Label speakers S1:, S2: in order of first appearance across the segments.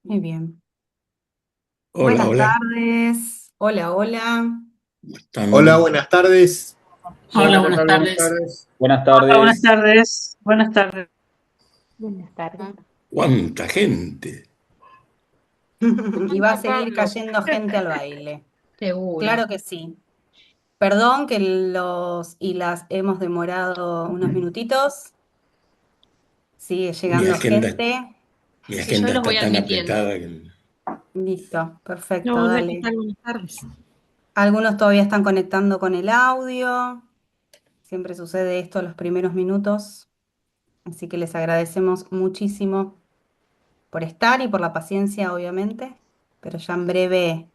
S1: Muy bien.
S2: Hola,
S1: Buenas
S2: hola.
S1: tardes. Hola, hola.
S2: ¿Están?
S3: Hola, buenas tardes.
S4: Hola,
S5: Hola, ¿qué
S4: buenas
S5: tal? Buenas
S4: tardes.
S5: tardes. Buenas
S4: Hola, buenas
S5: tardes.
S4: tardes. Buenas tardes.
S6: Buenas tardes.
S2: ¿Cuánta gente?
S1: Y va a
S6: Hola,
S1: seguir
S6: Pablo.
S1: cayendo gente al baile.
S6: Seguro.
S1: Claro que sí. Perdón que los y las hemos demorado unos minutitos. Sigue
S2: Mi
S1: llegando
S2: agenda,
S1: gente.
S2: mi
S6: Y yo
S2: agenda
S6: los
S2: está
S6: voy
S2: tan
S6: admitiendo.
S2: apretada que...
S1: Listo, perfecto,
S6: No, ¿qué
S1: dale.
S6: tal? Buenas tardes.
S1: Algunos todavía están conectando con el audio. Siempre sucede esto los primeros minutos. Así que les agradecemos muchísimo por estar y por la paciencia, obviamente. Pero ya en breve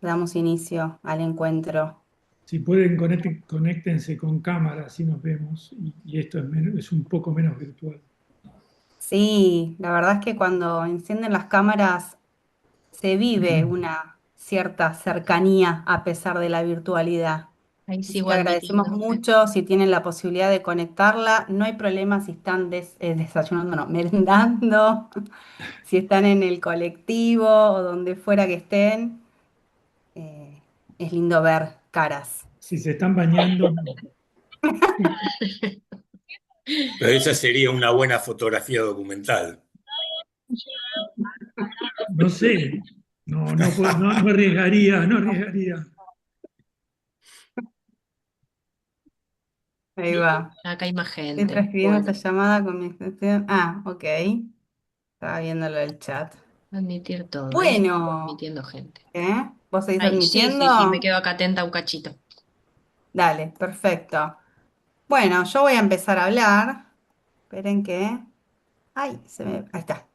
S1: damos inicio al encuentro.
S7: Si pueden, conéctense con cámara, así nos vemos. Y esto es un poco menos virtual.
S1: Sí, la verdad es que cuando encienden las cámaras se vive una cierta cercanía a pesar de la virtualidad.
S6: Ahí
S1: Así
S6: sigo
S1: que agradecemos
S6: admitiendo.
S1: mucho si tienen la posibilidad de conectarla. No hay problema si están desayunando, no, merendando, si están en el colectivo o donde fuera que estén. Eh, es lindo ver caras.
S7: Si se están bañando, no.
S2: Pero esa sería una buena fotografía documental.
S7: No sé, no arriesgaría, no arriesgaría.
S1: Ahí va.
S6: Acá hay más
S1: Estoy
S6: gente.
S1: transcribiendo esta
S6: Bueno,
S1: llamada con mi extensión. Ah, ok. Estaba viéndolo del chat.
S6: admitir todo. Ahí estoy
S1: Bueno,
S6: admitiendo gente.
S1: ¿eh? ¿Vos seguís
S6: Ay, sí,
S1: admitiendo?
S6: sí, sí, me quedo acá atenta un cachito.
S1: Dale, perfecto. Bueno, yo voy a empezar a hablar. Esperen que. Ay, ahí está.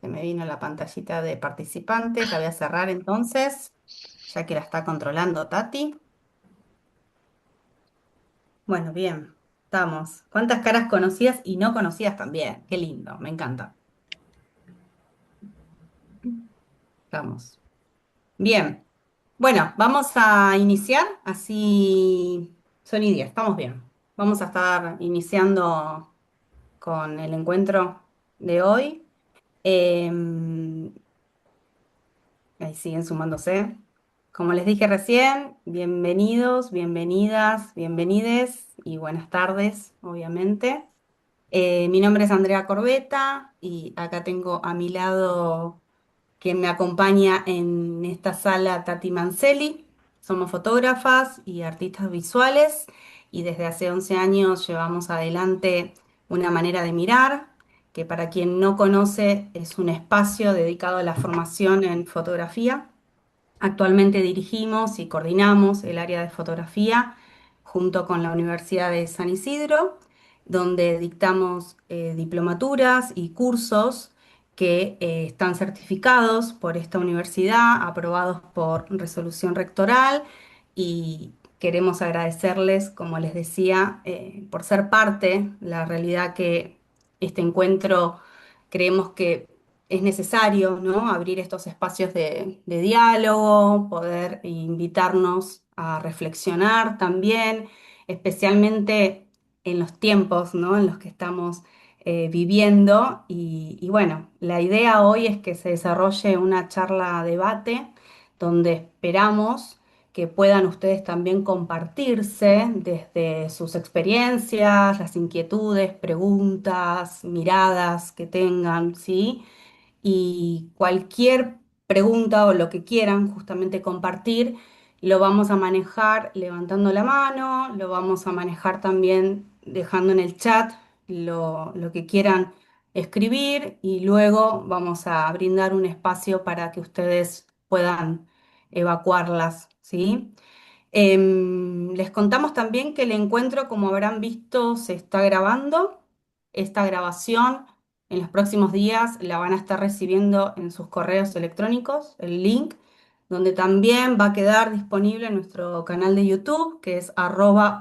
S1: Se me vino la pantallita de participantes. La voy a cerrar entonces, ya que la está controlando Tati. Bueno, bien. Estamos. ¿Cuántas caras conocidas y no conocidas también? Qué lindo, me encanta. Estamos. Bien. Bueno, vamos a iniciar. Así son y 10. Estamos bien. Vamos a estar iniciando con el encuentro de hoy. Em, Ahí siguen sumándose. Como les dije recién, bienvenidos, bienvenidas, bienvenides y buenas tardes, obviamente. Mi nombre es Andrea Corbeta y acá tengo a mi lado quien me acompaña en esta sala, Tati Mancelli. Somos fotógrafas y artistas visuales y desde hace 11 años llevamos adelante una manera de mirar, que para quien no conoce es un espacio dedicado a la formación en fotografía. Actualmente dirigimos y coordinamos el área de fotografía junto con la Universidad de San Isidro, donde dictamos diplomaturas y cursos que están certificados por esta universidad, aprobados por resolución rectoral y queremos agradecerles, como les decía, por ser parte. La realidad que este encuentro creemos que es necesario, ¿no? Abrir estos espacios de diálogo, poder invitarnos a reflexionar también, especialmente en los tiempos, ¿no? En los que estamos viviendo. Y bueno, la idea hoy es que se desarrolle una charla debate donde esperamos que puedan ustedes también compartirse desde sus experiencias, las inquietudes, preguntas, miradas que tengan, ¿sí? Y cualquier pregunta o lo que quieran justamente compartir, lo vamos a manejar levantando la mano, lo vamos a manejar también dejando en el chat lo que quieran escribir y luego vamos a brindar un espacio para que ustedes puedan evacuarlas, ¿sí? Les contamos también que el encuentro, como habrán visto, se está grabando. Esta grabación en los próximos días la van a estar recibiendo en sus correos electrónicos, el link, donde también va a quedar disponible en nuestro canal de YouTube, que es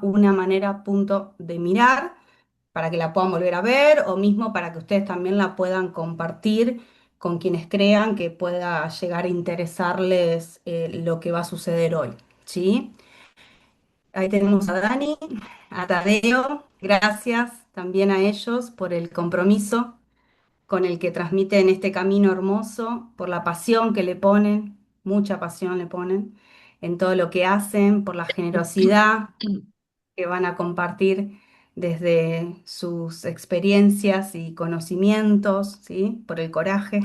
S1: @unamanera.demirar, para que la puedan volver a ver o mismo para que ustedes también la puedan compartir con quienes crean que pueda llegar a interesarles lo que va a suceder hoy, ¿sí? Ahí tenemos a Dani, a Tadeo, gracias también a ellos por el compromiso con el que transmiten este camino hermoso, por la pasión que le ponen, mucha pasión le ponen en todo lo que hacen, por la generosidad que van a compartir desde sus experiencias y conocimientos, ¿sí? Por el coraje.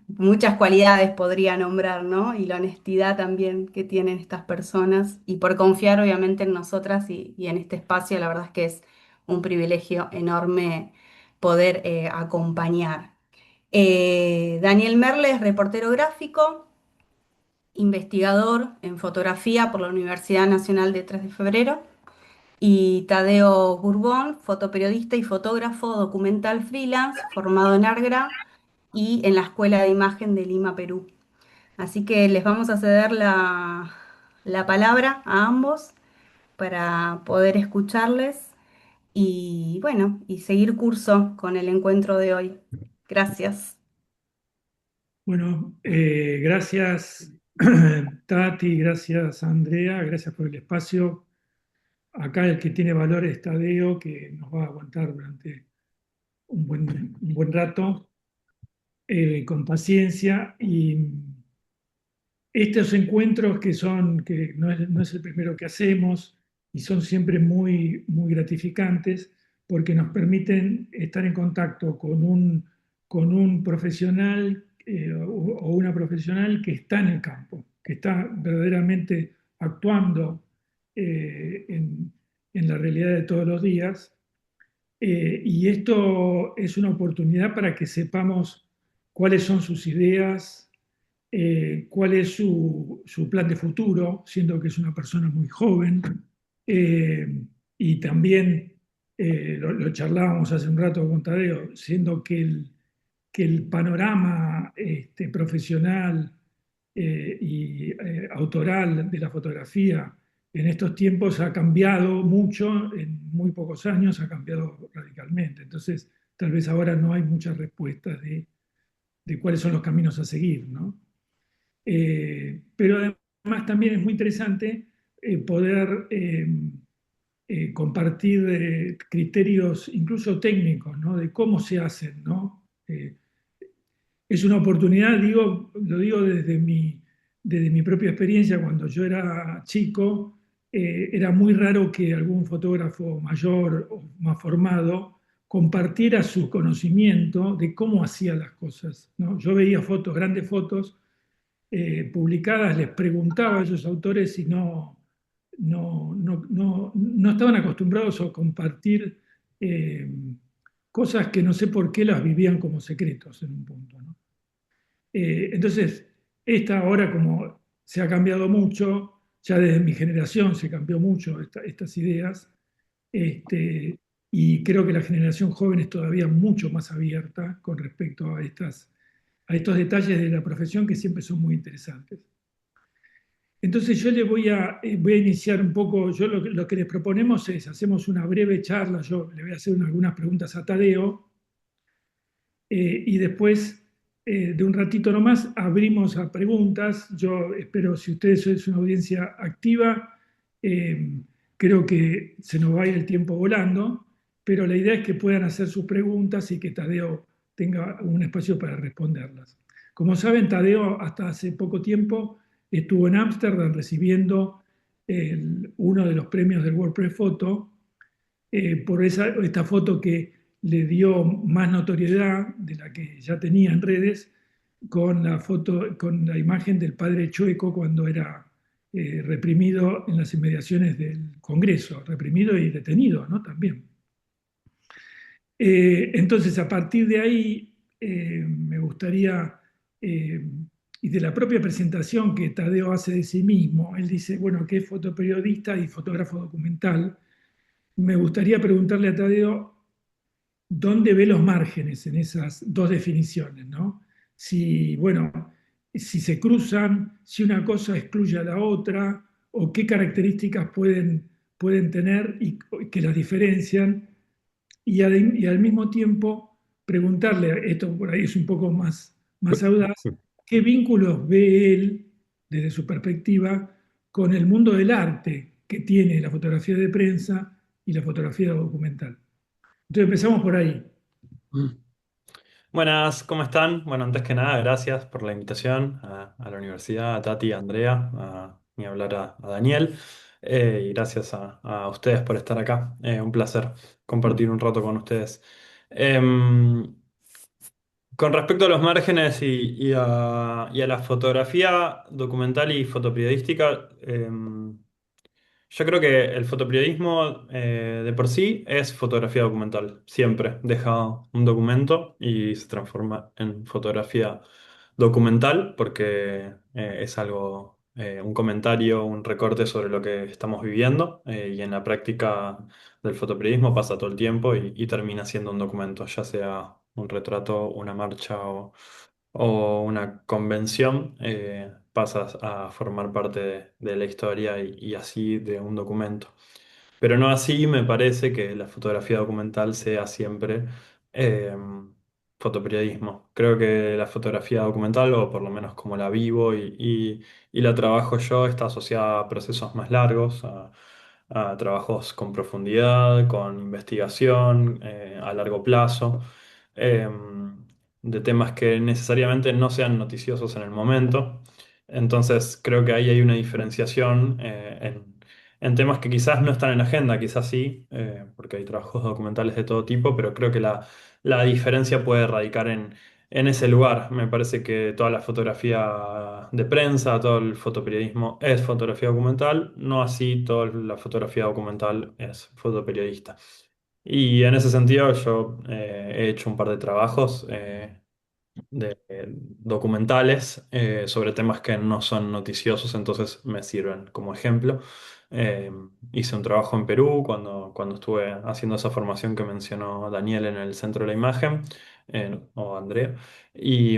S1: Muchas cualidades podría nombrar, ¿no? Y la honestidad también que tienen estas personas y por confiar obviamente en nosotras y en este espacio, la verdad es que es un privilegio enorme poder acompañar. Daniel Merle es reportero gráfico, investigador en fotografía por la Universidad Nacional de 3 de Febrero y Tadeo Gurbón, fotoperiodista y fotógrafo documental freelance, formado en ARGRA y en la Escuela de Imagen de Lima, Perú. Así que les vamos a ceder la palabra a ambos para poder escucharles y bueno, y seguir curso con el encuentro de hoy. Gracias.
S7: Bueno, gracias Tati, gracias Andrea, gracias por el espacio. Acá el que tiene valor es Tadeo, que nos va a aguantar durante un buen rato, con paciencia. Y estos encuentros que no es el primero que hacemos y son siempre muy gratificantes porque nos permiten estar en contacto con un profesional o una profesional que está en el campo, que está verdaderamente actuando en la realidad de todos los días. Y esto es una oportunidad para que sepamos cuáles son sus ideas, cuál es su plan de futuro, siendo que es una persona muy joven. Y también lo charlábamos hace un rato con Tadeo, siendo que el panorama profesional y autoral de la fotografía en estos tiempos ha cambiado mucho, en muy pocos años ha cambiado radicalmente. Entonces, tal vez ahora no hay muchas respuestas de cuáles son los caminos a seguir, ¿no? Pero además también es muy interesante poder compartir criterios incluso técnicos, ¿no? De cómo se hacen, ¿no? Es una oportunidad, lo digo desde mi propia experiencia, cuando yo era chico, era muy raro que algún fotógrafo mayor o más formado compartiera su conocimiento de cómo hacía las cosas, ¿no? Yo veía fotos, grandes fotos publicadas, les preguntaba a esos autores si no estaban acostumbrados a compartir eh, cosas que no sé por qué las vivían como secretos en un punto, ¿no? Entonces, esta ahora como se ha cambiado mucho, ya desde mi generación se cambió mucho estas ideas, este, y creo que la generación joven es todavía mucho más abierta con respecto a estos detalles de la profesión que siempre son muy interesantes. Entonces yo voy a iniciar un poco, yo lo que les proponemos es, hacemos una breve charla, yo le voy a hacer algunas preguntas a Tadeo, y después de un ratito nomás abrimos a preguntas. Yo espero, si ustedes son una audiencia activa, eh, creo que se nos va a ir el tiempo volando, pero la idea es que puedan hacer sus preguntas y que Tadeo tenga un espacio para responderlas. Como saben, Tadeo hasta hace poco tiempo estuvo en Ámsterdam recibiendo uno de los premios del WordPress Photo por esta foto que le dio más notoriedad de la que ya tenía en redes, con la foto, con la imagen del padre Chueco cuando era reprimido en las inmediaciones del Congreso, reprimido y detenido, ¿no? También. Entonces, a partir de ahí, me gustaría, y de la propia presentación que Tadeo hace de sí mismo, él dice, bueno, que es fotoperiodista y fotógrafo documental. Me gustaría preguntarle a Tadeo dónde ve los márgenes en esas dos definiciones, ¿no? Si, bueno, si se cruzan, si una cosa excluye a la otra, o qué características pueden tener y que las diferencian, y al mismo tiempo preguntarle, esto por ahí es un poco más audaz, qué vínculos ve él, desde su perspectiva, con el mundo del arte que tiene la fotografía de prensa y la fotografía documental. Entonces empezamos por ahí.
S4: Buenas, ¿cómo están? Bueno, antes que nada, gracias por la invitación a la universidad, a Tati, a Andrea, ni hablar a Daniel. Y gracias a ustedes por estar acá. Un placer compartir un rato con ustedes. Em, con respecto a los márgenes y a la fotografía documental y fotoperiodística, yo creo que el fotoperiodismo de por sí es fotografía documental. Siempre deja un documento y se transforma en fotografía documental porque es algo, un comentario, un recorte sobre lo que estamos viviendo y en la práctica del fotoperiodismo pasa todo el tiempo y termina siendo un documento, ya sea un retrato, una marcha o una convención, pasas a formar parte de la historia y así de un documento. Pero no así me parece que la fotografía documental sea siempre eh, fotoperiodismo. Creo que la fotografía documental, o por lo menos como la vivo y la trabajo yo, está asociada a procesos más largos, a trabajos con profundidad, con investigación, a largo plazo, eh, de temas que necesariamente no sean noticiosos en el momento. Entonces creo que ahí hay una diferenciación en temas que quizás no están en la agenda, quizás sí, porque hay trabajos documentales de todo tipo, pero creo que la diferencia puede radicar en ese lugar. Me parece que toda la fotografía de prensa, todo el fotoperiodismo es fotografía documental, no así toda la fotografía documental es fotoperiodista. Y en ese sentido yo he hecho un par de trabajos documentales sobre temas que no son noticiosos, entonces me sirven como ejemplo. Eh, Hice un trabajo en Perú cuando estuve haciendo esa formación que mencionó Daniel en el Centro de la Imagen, o Andrea, y,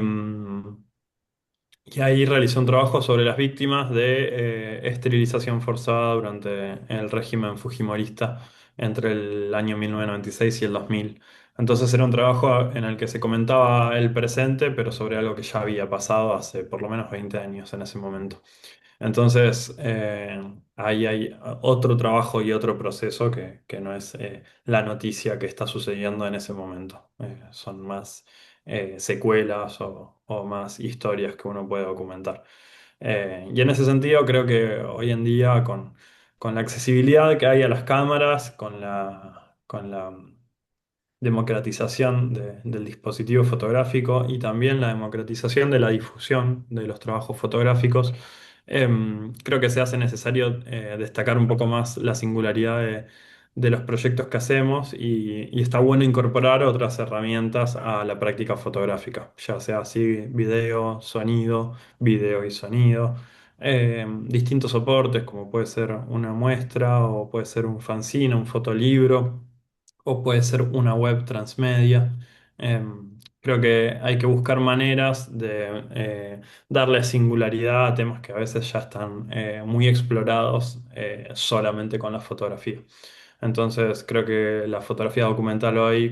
S4: y ahí realicé un trabajo sobre las víctimas de esterilización forzada durante el régimen fujimorista entre el año 1996 y el 2000. Entonces era un trabajo en el que se comentaba el presente, pero sobre algo que ya había pasado hace por lo menos 20 años en ese momento. Entonces, ahí hay otro trabajo y otro proceso que no es la noticia que está sucediendo en ese momento. Son más secuelas o más historias que uno puede documentar. Y en ese sentido, creo que hoy en día, con la accesibilidad que hay a las cámaras, con la democratización del dispositivo fotográfico y también la democratización de la difusión de los trabajos fotográficos, creo que se hace necesario destacar un poco más la singularidad de los proyectos que hacemos y está bueno incorporar otras herramientas a la práctica fotográfica, ya sea así video y sonido. Distintos soportes como puede ser una muestra o puede ser un fanzine, un fotolibro o puede ser una web transmedia. Creo que hay que buscar maneras de darle singularidad a temas que a veces ya están muy explorados solamente con la fotografía. Entonces creo que la fotografía documental hoy,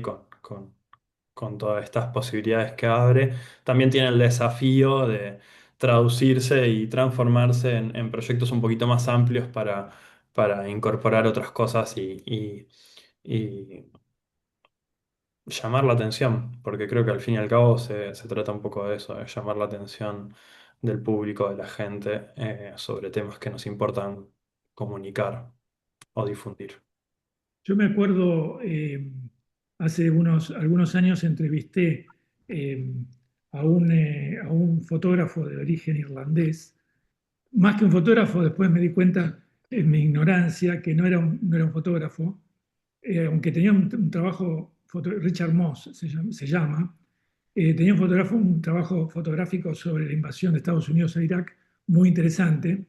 S4: con todas estas posibilidades que abre, también tiene el desafío de traducirse y transformarse en proyectos un poquito más amplios para incorporar otras cosas y llamar la atención, porque creo que al fin y al cabo se trata un poco de eso, de llamar la atención del público, de la gente, sobre temas que nos importan comunicar o difundir.
S7: Yo me acuerdo, hace algunos años entrevisté eh, a un fotógrafo de origen irlandés. Más que un fotógrafo, después me di cuenta en mi ignorancia que no era un fotógrafo, aunque tenía un trabajo, Richard Moss se llama, tenía un trabajo fotográfico sobre la invasión de Estados Unidos a Irak muy interesante.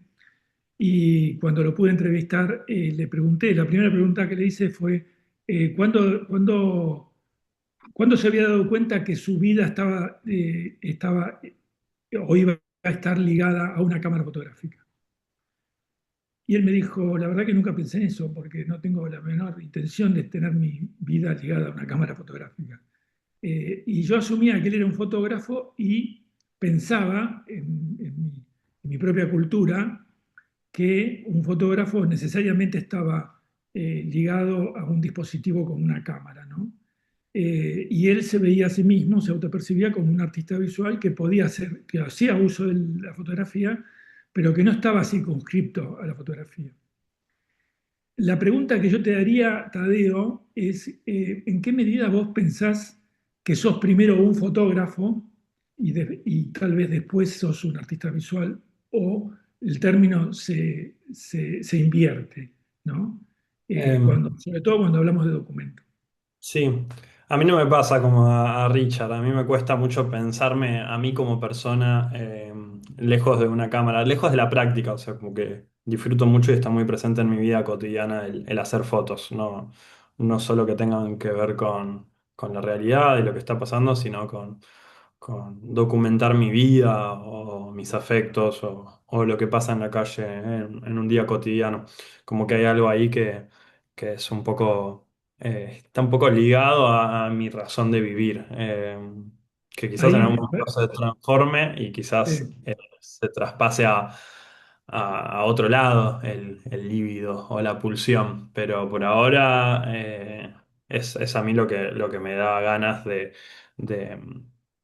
S7: Y cuando lo pude entrevistar, le pregunté, la primera pregunta que le hice fue, ¿cuándo se había dado cuenta que su vida estaba o iba a estar ligada a una cámara fotográfica? Y él me dijo, la verdad que nunca pensé en eso, porque no tengo la menor intención de tener mi vida ligada a una cámara fotográfica. Y yo asumía que él era un fotógrafo y pensaba en mi propia cultura que un fotógrafo necesariamente estaba ligado a un dispositivo con una cámara, ¿no? y él se veía a sí mismo, se autopercibía como un artista visual que podía hacer, que hacía uso de la fotografía, pero que no estaba circunscripto a la fotografía. La pregunta que yo te daría, Tadeo, es ¿en qué medida vos pensás que sos primero un fotógrafo y tal vez después sos un artista visual, o el término se invierte, ¿no?
S4: Em,
S7: Sobre todo cuando hablamos de documento.
S4: Sí, a mí no me pasa como a Richard, a mí me cuesta mucho pensarme a mí como persona lejos de una cámara, lejos de la práctica, o sea, como que disfruto mucho y está muy presente en mi vida cotidiana el hacer fotos, no, no solo que tengan que ver con la realidad y lo que está pasando, sino con documentar mi vida o mis afectos o lo que pasa en la calle en un día cotidiano. Como que hay algo ahí que es un poco, está un poco ligado a mi razón de vivir, que quizás en algún
S7: Ahí,
S4: momento se transforme y quizás
S7: eh,
S4: se traspase a otro lado el líbido o la pulsión, pero por ahora es a mí lo que me da ganas de,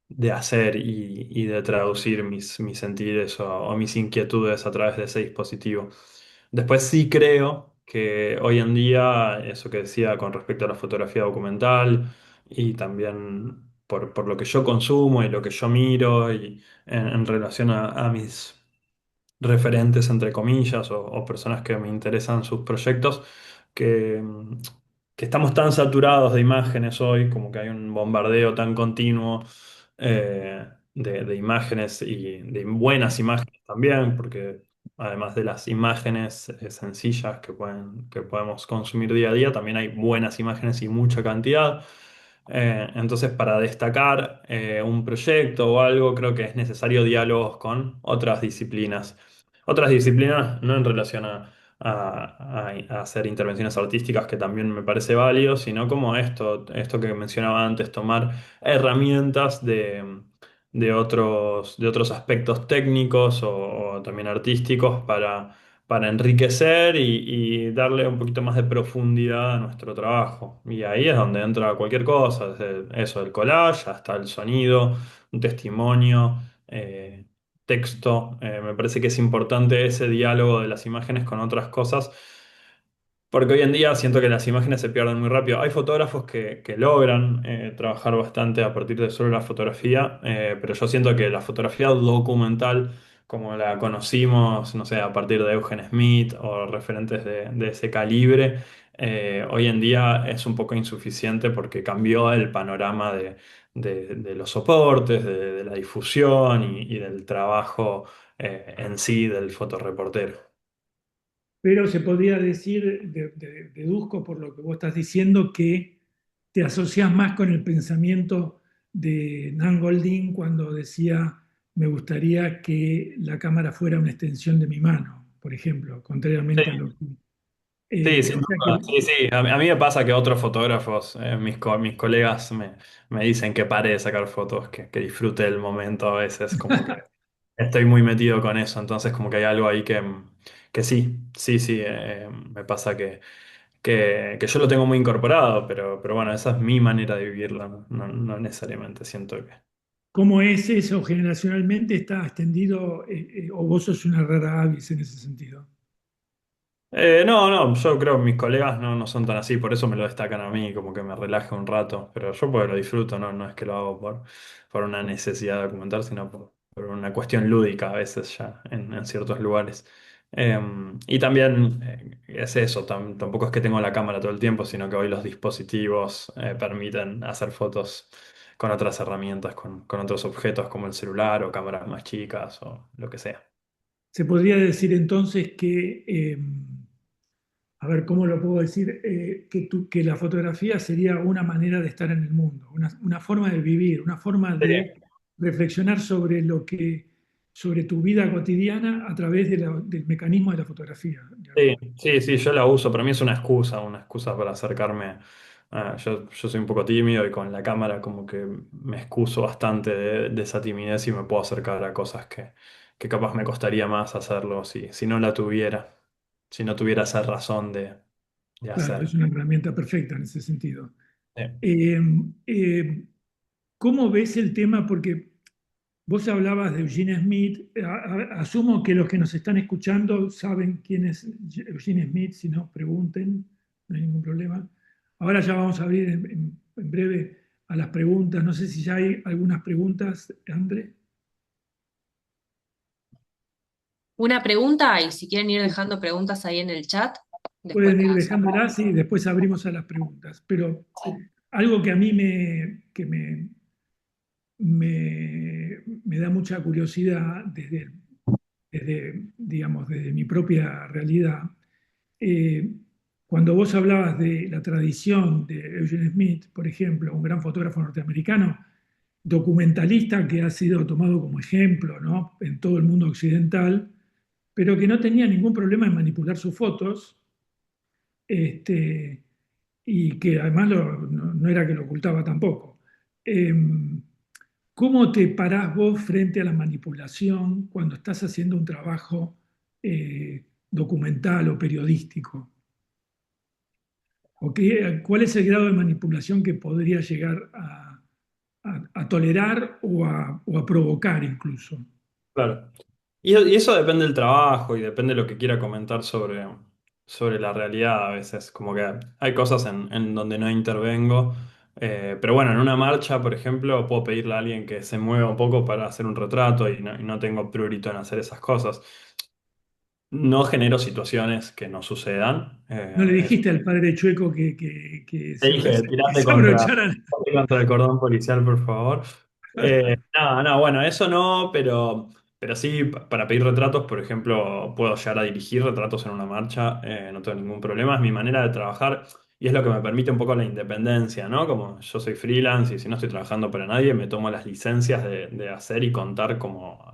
S4: de hacer y de traducir mis sentires o mis inquietudes a través de ese dispositivo. Después sí creo que hoy en día, eso que decía con respecto a la fotografía documental y también por lo que yo consumo y lo que yo miro y en relación a mis referentes, entre comillas, o personas que me interesan sus proyectos, que, que estamos tan saturados de imágenes hoy, como que hay un bombardeo tan continuo de imágenes y de buenas imágenes también, porque además de las imágenes sencillas que podemos consumir día a día, también hay buenas imágenes y mucha cantidad. Entonces, para destacar un proyecto o algo, creo que es necesario diálogos con otras disciplinas. Otras disciplinas, no en relación a hacer intervenciones artísticas, que también me parece válido, sino como esto que mencionaba antes, tomar herramientas de otros aspectos técnicos o también artísticos para enriquecer y darle un poquito más de profundidad a nuestro trabajo. Y ahí es donde entra cualquier cosa, desde eso del collage hasta el sonido, un testimonio. Texto. Me parece que es importante ese diálogo de las imágenes con otras cosas, porque hoy en día siento que las imágenes se pierden muy rápido. Hay fotógrafos que logran trabajar bastante a partir de solo la fotografía, pero yo siento que la fotografía documental, como la conocimos, no sé, a partir de Eugen Smith o referentes de ese calibre, hoy en día es un poco insuficiente porque cambió el panorama de los soportes, de la difusión y del trabajo en sí del fotoreportero.
S7: pero se podría decir, deduzco por lo que vos estás diciendo, que te asocias más con el pensamiento de Nan Goldin cuando decía, me gustaría que la cámara fuera una extensión de mi mano, por ejemplo, contrariamente a lo que...
S4: Sí, sin
S7: o sea
S4: duda.
S7: que,
S4: Sí, sí. A mí me pasa que otros fotógrafos, mis colegas, me dicen que pare de sacar fotos, que disfrute el momento a veces, como que estoy muy metido con eso, entonces como que hay algo ahí que sí, sí, sí, me pasa que yo lo tengo muy incorporado, pero bueno, esa es mi manera de vivirla, no necesariamente siento que...
S7: ¿cómo es eso generacionalmente? ¿Está extendido o vos sos una rara avis en ese sentido?
S4: No, no, yo creo que mis colegas no son tan así, por eso me lo destacan a mí, como que me relaje un rato, pero yo porque lo disfruto, no es que lo hago por una necesidad de documentar, sino por una cuestión lúdica a veces ya en ciertos lugares. Eh, y también es eso, tampoco es que tengo la cámara todo el tiempo, sino que hoy los dispositivos permiten hacer fotos con otras herramientas, con otros objetos como el celular o cámaras más chicas o lo que sea.
S7: Se podría decir entonces que, a ver, ¿cómo lo puedo decir? Que la fotografía sería una manera de estar en el mundo, una forma de vivir, una forma de reflexionar sobre sobre tu vida cotidiana a través del mecanismo de la fotografía.
S4: Sí, sí, sí, yo la uso. Para mí es una excusa para acercarme. Yo soy un poco tímido y con la cámara como que me excuso bastante de esa timidez y me puedo acercar a cosas que capaz me costaría más hacerlo si no la tuviera, si no tuviera esa razón de
S7: Claro,
S4: hacer.
S7: es una herramienta perfecta en ese sentido.
S4: Sí.
S7: Eh, eh, ¿Cómo ves el tema? Porque vos hablabas de Eugene Smith. Asumo que los que nos están escuchando saben quién es Eugene Smith, si no, pregunten, no hay ningún problema. Ahora ya vamos a abrir en breve a las preguntas. No sé si ya hay algunas preguntas, André.
S6: Una pregunta y si quieren ir dejando preguntas ahí en el chat, después
S7: Pueden ir
S6: las...
S7: dejándolas y después abrimos a las preguntas. Pero algo que a mí me da mucha curiosidad digamos, desde mi propia realidad. Eh, Cuando vos hablabas de la tradición de Eugene Smith, por ejemplo, un gran fotógrafo norteamericano, documentalista que ha sido tomado como ejemplo, ¿no?, en todo el mundo occidental, pero que no tenía ningún problema en manipular sus fotos, este, y que además no era que lo ocultaba tampoco. ¿Cómo te parás vos frente a la manipulación cuando estás haciendo un trabajo documental o periodístico? ¿Cuál es el grado de manipulación que podría llegar a tolerar o a provocar incluso?
S4: Claro. Y eso depende del trabajo y depende de lo que quiera comentar sobre la realidad a veces. Como que hay cosas en donde no intervengo. Pero bueno, en una marcha, por ejemplo, puedo pedirle a alguien que se mueva un poco para hacer un retrato y no tengo prurito en hacer esas cosas. No genero situaciones que no sucedan.
S7: ¿No le dijiste al padre Chueco que
S4: Te dije,
S7: que
S4: tirate
S7: se
S4: contra,
S7: abrocharan?
S4: contra el cordón policial, por favor. No, no, bueno, eso no, pero sí, para pedir retratos, por ejemplo, puedo llegar a dirigir retratos en una marcha, no tengo ningún problema, es mi manera de trabajar y es lo que me permite un poco la independencia, ¿no? Como yo soy freelance y si no estoy trabajando para nadie, me tomo las licencias de hacer y contar como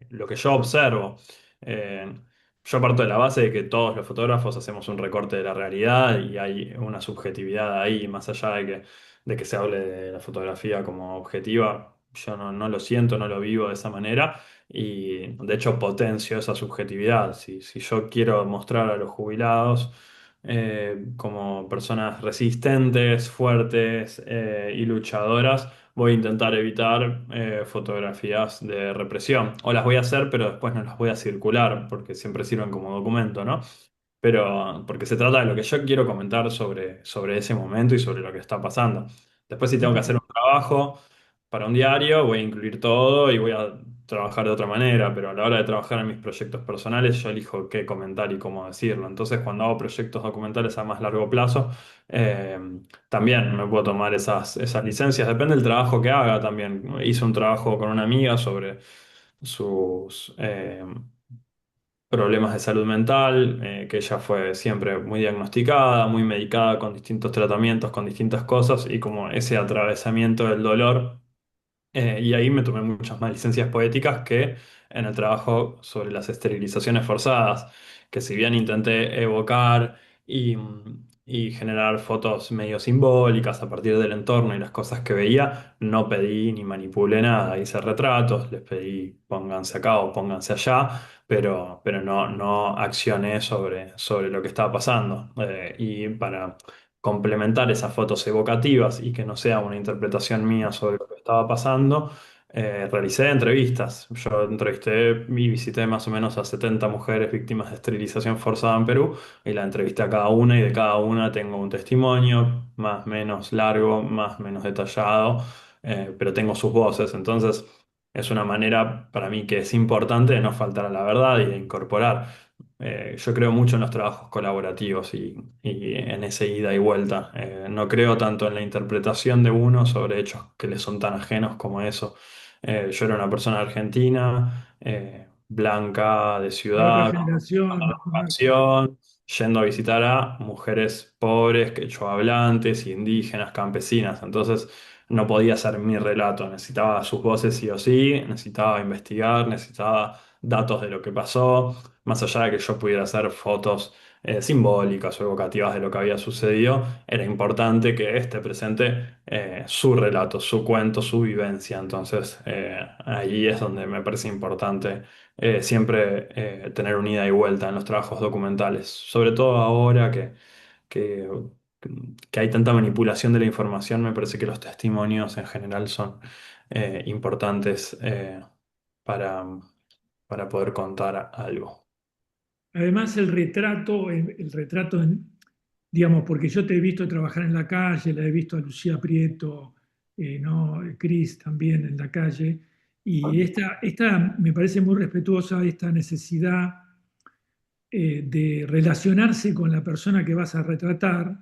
S4: lo que yo observo. Eh, yo parto de la base de que todos los fotógrafos hacemos un recorte de la realidad y hay una subjetividad ahí, más allá de que se hable de la fotografía como objetiva. Yo no lo siento, no lo vivo de esa manera y de hecho potencio esa subjetividad. Si yo quiero mostrar a los jubilados como personas resistentes, fuertes y luchadoras, voy a intentar evitar fotografías de represión. O las voy a hacer, pero después no las voy a circular porque siempre sirven como documento, ¿no? Pero porque se trata de lo que yo quiero comentar sobre ese momento y sobre lo que está pasando. Después, si tengo que hacer un trabajo para un diario, voy a incluir todo y voy a trabajar de otra manera, pero a la hora de trabajar en mis proyectos personales, yo elijo qué comentar y cómo decirlo. Entonces, cuando hago proyectos documentales a más largo plazo, eh, también me puedo tomar esas licencias. Depende del trabajo que haga también. Hice un trabajo con una amiga sobre sus problemas de salud mental, que ella fue siempre muy diagnosticada, muy medicada con distintos tratamientos, con distintas cosas, y como ese atravesamiento del dolor y ahí me tomé muchas más licencias poéticas que en el trabajo sobre las esterilizaciones forzadas, que si bien intenté evocar y generar fotos medio simbólicas a partir del entorno y las cosas que veía, no pedí ni manipulé nada. Hice retratos, les pedí pónganse acá o pónganse allá, pero no accioné sobre lo que estaba pasando. Y para complementar esas fotos evocativas y que no sea una interpretación mía sobre lo que estaba pasando, realicé entrevistas. Yo entrevisté y visité más o menos a 70 mujeres víctimas de esterilización forzada en Perú y la entrevisté a cada una y de cada una tengo un testimonio, más o menos largo, más o menos detallado, pero tengo sus voces. Entonces es una manera para mí que es importante de no faltar a la verdad y de incorporar. Yo creo mucho en los trabajos colaborativos y en ese ida y vuelta. No creo tanto en la interpretación de uno sobre hechos que le son tan ajenos como eso. Yo era una persona argentina, blanca, de
S7: De otra
S4: ciudad, con
S7: generación, claro.
S4: educación, yendo a visitar a mujeres pobres, quechohablantes, indígenas, campesinas. Entonces no podía ser mi relato, necesitaba sus voces sí o sí, necesitaba investigar, necesitaba datos de lo que pasó, más allá de que yo pudiera hacer fotos simbólicas o evocativas de lo que había sucedido, era importante que esté presente su relato, su cuento, su vivencia. Entonces ahí es donde me parece importante siempre tener un ida y vuelta en los trabajos documentales, sobre todo ahora que que hay tanta manipulación de la información, me parece que los testimonios en general son importantes para, para poder contar algo.
S7: Además, el retrato, digamos, porque yo te he visto trabajar en la calle, la he visto a Lucía Prieto, ¿no? Cris también en la calle, y esta me parece muy respetuosa, esta necesidad de relacionarse con la persona que vas a retratar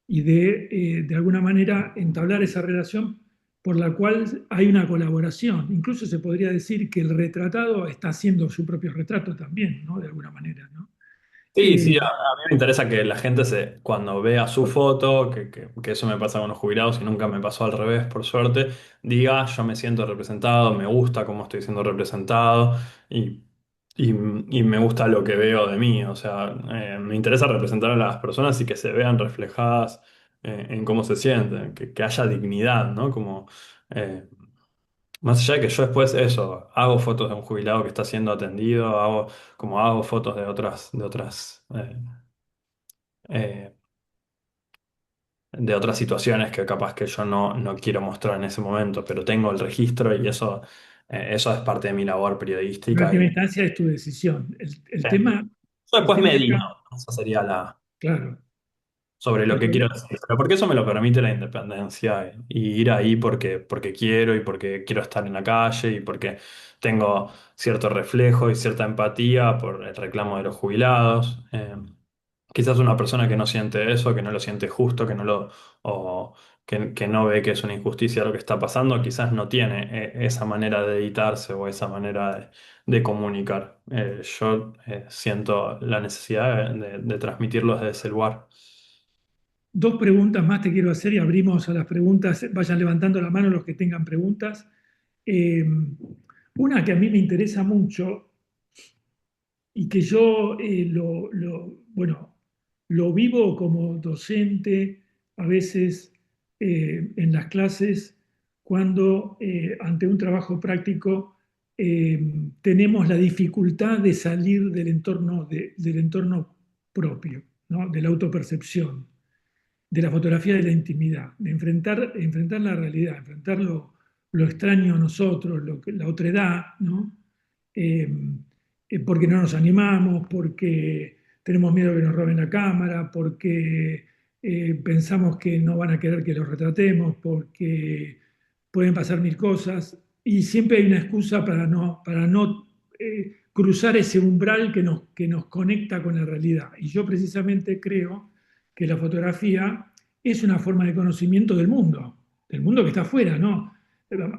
S7: y de alguna manera entablar esa relación por la cual hay una colaboración. Incluso se podría decir que el retratado está haciendo su propio retrato también, ¿no? De alguna manera, ¿no?
S4: Sí,
S7: Eh,
S4: sí, a mí me interesa que la gente cuando vea su foto, que eso me pasa con los jubilados y nunca me pasó al revés, por suerte, diga, yo me siento representado, me gusta cómo estoy siendo representado y, y, y me gusta lo que veo de mí. O sea, me interesa representar a las personas y que se vean reflejadas en cómo se sienten, que haya dignidad, ¿no? Como, eh, más allá de que yo después eso, hago fotos de un jubilado que está siendo atendido, hago fotos eh, de otras situaciones que capaz que yo no quiero mostrar en ese momento, pero tengo el registro y eso es parte de mi labor
S7: en
S4: periodística
S7: última
S4: y
S7: instancia es tu decisión.
S4: eh, yo
S7: El
S4: después
S7: tema
S4: medito,
S7: acá,
S4: esa sería
S7: claro,
S4: sobre lo
S7: pero
S4: que quiero decir, pero porque eso me lo permite la independencia y ir ahí porque quiero y porque quiero estar en la calle y porque tengo cierto reflejo y cierta empatía por el reclamo de los jubilados. Quizás una persona que no siente eso, que no lo siente justo, o que no ve que es una injusticia lo que está pasando, quizás no tiene esa manera de editarse o esa manera de comunicar. Yo siento la necesidad de transmitirlo desde ese lugar.
S7: dos preguntas más te quiero hacer y abrimos a las preguntas. Vayan levantando la mano los que tengan preguntas. Eh, una que a mí me interesa mucho y que yo bueno, lo vivo como docente a veces en las clases cuando ante un trabajo práctico tenemos la dificultad de salir del entorno propio, ¿no? De la autopercepción, de la fotografía de la intimidad, de enfrentar la realidad, enfrentar lo extraño a nosotros, la otredad, ¿no? Eh, Porque no nos animamos, porque tenemos miedo que nos roben la cámara, porque pensamos que no van a querer que los retratemos, porque pueden pasar mil cosas, y siempre hay una excusa para no cruzar ese umbral que nos conecta con la realidad. Y yo precisamente creo que la fotografía es una forma de conocimiento del mundo que está afuera, ¿no?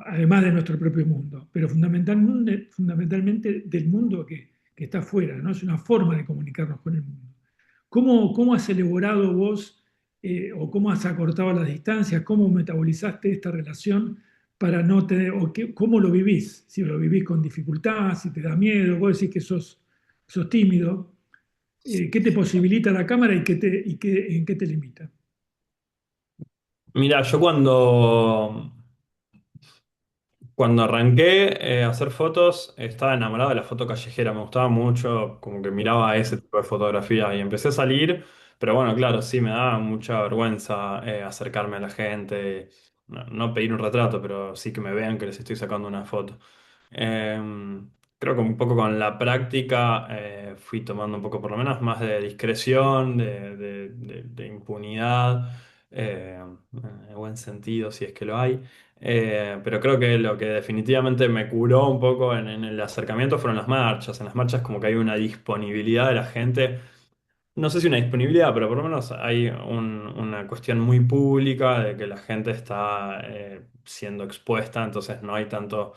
S7: Además de nuestro propio mundo, pero fundamentalmente del mundo que está afuera, ¿no? Es una forma de comunicarnos con el mundo. ¿Cómo has elaborado vos o cómo has acortado las distancias? ¿Cómo metabolizaste esta relación para no tener, cómo lo vivís? Si lo vivís con dificultad, si te da miedo, vos decís que sos tímido, ¿qué te posibilita la cámara en qué te limita?
S4: Mira, yo cuando arranqué a hacer fotos, estaba enamorado de la foto callejera, me gustaba mucho, como que miraba ese tipo de fotografía y empecé a salir, pero bueno, claro, sí, me daba mucha vergüenza acercarme a la gente, no pedir un retrato, pero sí que me vean que les estoy sacando una foto. Creo que un poco con la práctica fui tomando un poco por lo menos más de discreción, de impunidad, en el buen sentido, si es que lo hay. Pero creo que lo que definitivamente me curó un poco en el acercamiento fueron las marchas. En las marchas como que hay una disponibilidad de la gente, no sé si una disponibilidad, pero por lo menos hay una cuestión muy pública de que la gente está siendo expuesta, entonces no hay tanto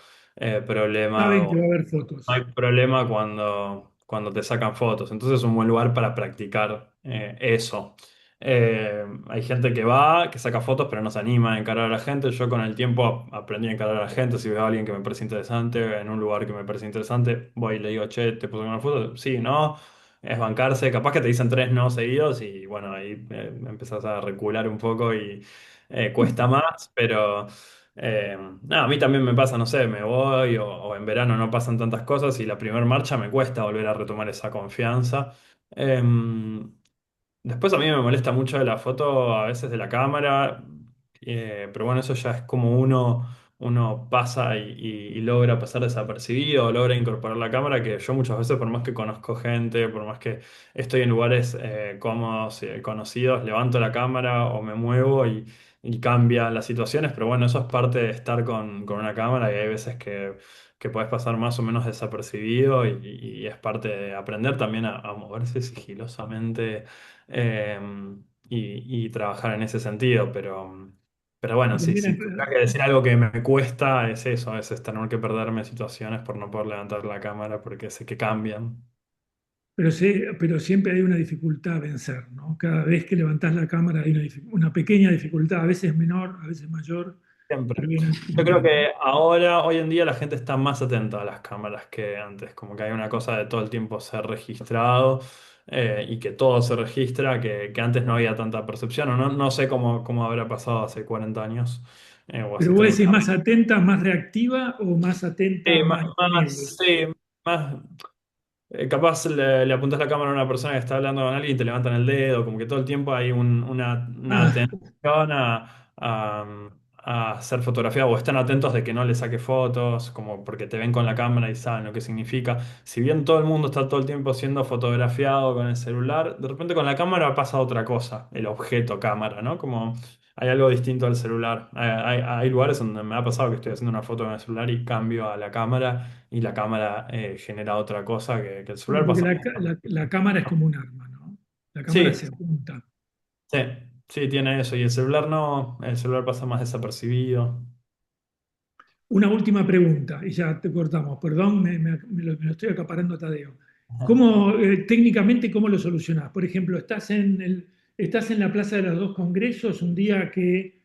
S4: problema
S7: Saben que
S4: o
S7: va a haber
S4: no hay
S7: fotos.
S4: problema cuando te sacan fotos. Entonces es un buen lugar para practicar eso. Hay gente que va, que saca fotos, pero no se anima a encarar a la gente. Yo con el tiempo aprendí a encarar a la gente. Si veo a alguien que me parece interesante, en un lugar que me parece interesante, voy y le digo, che, ¿te puedo sacar una foto? Sí, no. Es bancarse. Capaz que te dicen tres no seguidos y bueno, ahí empezás a recular un poco y cuesta más, pero... nada, a mí también me pasa, no sé, me voy o en verano no pasan tantas cosas y la primera marcha me cuesta volver a retomar esa confianza. Después a mí me molesta mucho de la foto, a veces de la cámara, pero bueno, eso ya es como uno pasa y logra pasar desapercibido, o logra incorporar la cámara, que yo muchas veces, por más que conozco gente, por más que estoy en lugares cómodos, conocidos, levanto la cámara o me muevo y cambian las situaciones, pero bueno, eso es parte de estar con una cámara y hay veces que puedes pasar más o menos desapercibido y es parte de aprender también a moverse sigilosamente eh, y trabajar en ese sentido, pero bueno,
S7: Pero mira,
S4: si tuviera que decir algo que me cuesta es eso, a veces tener que perderme situaciones por no poder levantar la cámara porque sé que cambian.
S7: pero siempre hay una dificultad a vencer, ¿no? Cada vez que levantás la cámara hay una pequeña dificultad, a veces menor, a veces mayor,
S4: Siempre.
S7: pero hay una
S4: Yo creo
S7: dificultad.
S4: que ahora, hoy en día, la gente está más atenta a las cámaras que antes, como que hay una cosa de todo el tiempo ser registrado y que todo se registra, que antes no había tanta percepción, o no sé cómo habrá pasado hace 40 años o
S7: Pero
S4: hace
S7: vos
S4: 30.
S7: decís más atenta, más reactiva o más atenta,
S4: Sí,
S7: más disponible.
S4: sí, más. Capaz le apuntas la cámara a una persona que está hablando con alguien y te levantan el dedo, como que todo el tiempo hay una
S7: Ah,
S4: atención a ser fotografiado o están atentos de que no le saque fotos, como porque te ven con la cámara y saben lo que significa. Si bien todo el mundo está todo el tiempo siendo fotografiado con el celular, de repente con la cámara pasa otra cosa, el objeto cámara, ¿no? Como hay algo distinto al celular. Hay lugares donde me ha pasado que estoy haciendo una foto con el celular y cambio a la cámara y la cámara genera otra cosa que el
S7: bueno,
S4: celular
S7: porque
S4: pasa.
S7: la cámara es como un arma, ¿no? La cámara
S4: Sí,
S7: se apunta.
S4: sí, sí, tiene eso. Y el celular no, el celular pasa más desapercibido.
S7: Una última pregunta y ya te cortamos. Perdón, me lo estoy acaparando, Tadeo. ¿Cómo, técnicamente, cómo lo solucionás? Por ejemplo, estás en la Plaza de los Dos Congresos un día que,